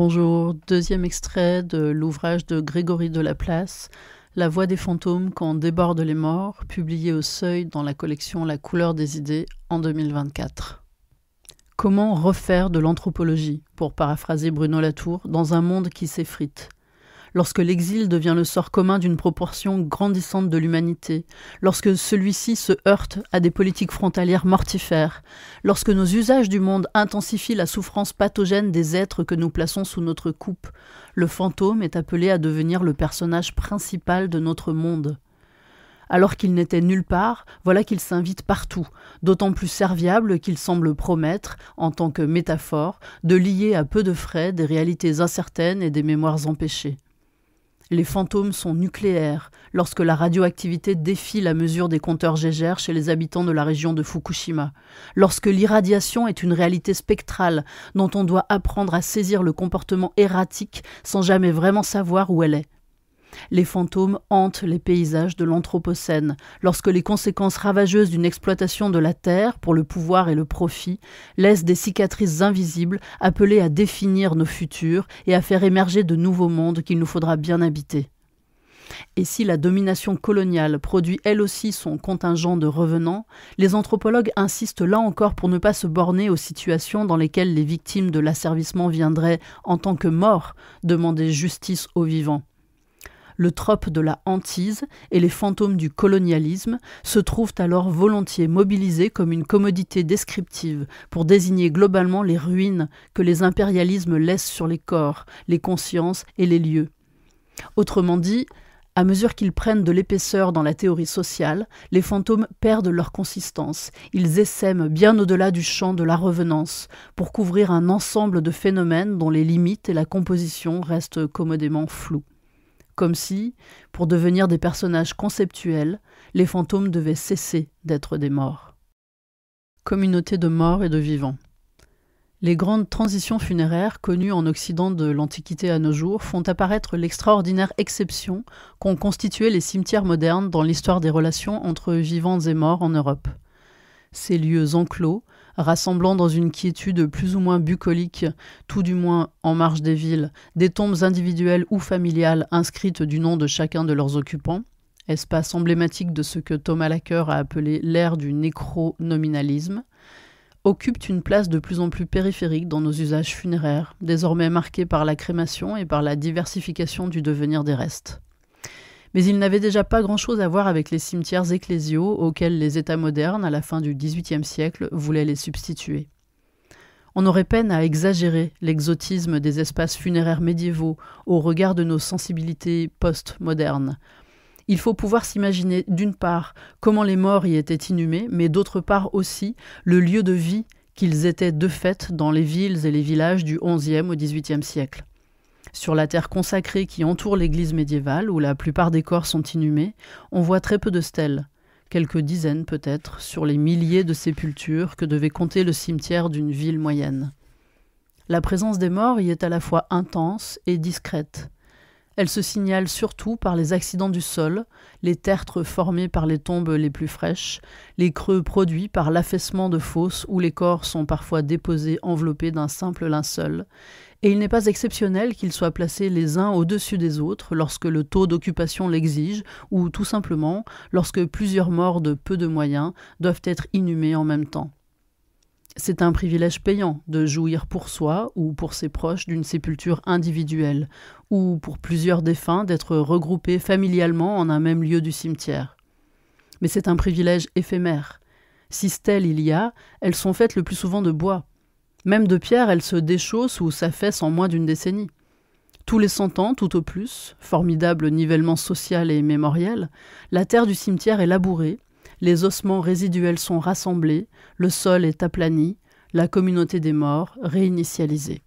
Bonjour, deuxième extrait de l'ouvrage de Grégory de Laplace, La voix des fantômes quand débordent les morts, publié au Seuil dans la collection La couleur des idées en 2024. Comment refaire de l'anthropologie, pour paraphraser Bruno Latour, dans un monde qui s'effrite ? Lorsque l'exil devient le sort commun d'une proportion grandissante de l'humanité, lorsque celui-ci se heurte à des politiques frontalières mortifères, lorsque nos usages du monde intensifient la souffrance pathogène des êtres que nous plaçons sous notre coupe, le fantôme est appelé à devenir le personnage principal de notre monde. Alors qu'il n'était nulle part, voilà qu'il s'invite partout, d'autant plus serviable qu'il semble promettre, en tant que métaphore, de lier à peu de frais des réalités incertaines et des mémoires empêchées. Les fantômes sont nucléaires lorsque la radioactivité défie la mesure des compteurs Geiger chez les habitants de la région de Fukushima, lorsque l'irradiation est une réalité spectrale dont on doit apprendre à saisir le comportement erratique sans jamais vraiment savoir où elle est. Les fantômes hantent les paysages de l'Anthropocène, lorsque les conséquences ravageuses d'une exploitation de la terre pour le pouvoir et le profit laissent des cicatrices invisibles appelées à définir nos futurs et à faire émerger de nouveaux mondes qu'il nous faudra bien habiter. Et si la domination coloniale produit elle aussi son contingent de revenants, les anthropologues insistent là encore pour ne pas se borner aux situations dans lesquelles les victimes de l'asservissement viendraient, en tant que morts, demander justice aux vivants. Le trope de la hantise et les fantômes du colonialisme se trouvent alors volontiers mobilisés comme une commodité descriptive pour désigner globalement les ruines que les impérialismes laissent sur les corps, les consciences et les lieux. Autrement dit, à mesure qu'ils prennent de l'épaisseur dans la théorie sociale, les fantômes perdent leur consistance. Ils essaiment bien au-delà du champ de la revenance pour couvrir un ensemble de phénomènes dont les limites et la composition restent commodément floues. Comme si, pour devenir des personnages conceptuels, les fantômes devaient cesser d'être des morts. Communauté de morts et de vivants. Les grandes transitions funéraires connues en Occident de l'Antiquité à nos jours font apparaître l'extraordinaire exception qu'ont constitué les cimetières modernes dans l'histoire des relations entre vivants et morts en Europe. Ces lieux enclos, rassemblant dans une quiétude plus ou moins bucolique, tout du moins en marge des villes, des tombes individuelles ou familiales inscrites du nom de chacun de leurs occupants, espace emblématique de ce que Thomas Laqueur a appelé l'ère du nécronominalisme, occupent une place de plus en plus périphérique dans nos usages funéraires, désormais marqués par la crémation et par la diversification du devenir des restes. Mais ils n'avaient déjà pas grand-chose à voir avec les cimetières ecclésiaux auxquels les États modernes, à la fin du XVIIIe siècle, voulaient les substituer. On aurait peine à exagérer l'exotisme des espaces funéraires médiévaux au regard de nos sensibilités post-modernes. Il faut pouvoir s'imaginer, d'une part, comment les morts y étaient inhumés, mais d'autre part aussi le lieu de vie qu'ils étaient de fait dans les villes et les villages du XIe au XVIIIe siècle. Sur la terre consacrée qui entoure l'église médiévale, où la plupart des corps sont inhumés, on voit très peu de stèles, quelques dizaines peut-être, sur les milliers de sépultures que devait compter le cimetière d'une ville moyenne. La présence des morts y est à la fois intense et discrète. Elle se signale surtout par les accidents du sol, les tertres formés par les tombes les plus fraîches, les creux produits par l'affaissement de fosses où les corps sont parfois déposés enveloppés d'un simple linceul, et il n'est pas exceptionnel qu'ils soient placés les uns au-dessus des autres lorsque le taux d'occupation l'exige ou tout simplement lorsque plusieurs morts de peu de moyens doivent être inhumés en même temps. C'est un privilège payant de jouir pour soi ou pour ses proches d'une sépulture individuelle, ou pour plusieurs défunts d'être regroupés familialement en un même lieu du cimetière. Mais c'est un privilège éphémère. Si stèles il y a, elles sont faites le plus souvent de bois. Même de pierre, elles se déchaussent ou s'affaissent en moins d'une décennie. Tous les 100 ans, tout au plus, formidable nivellement social et mémoriel, la terre du cimetière est labourée, les ossements résiduels sont rassemblés, le sol est aplani, la communauté des morts réinitialisée.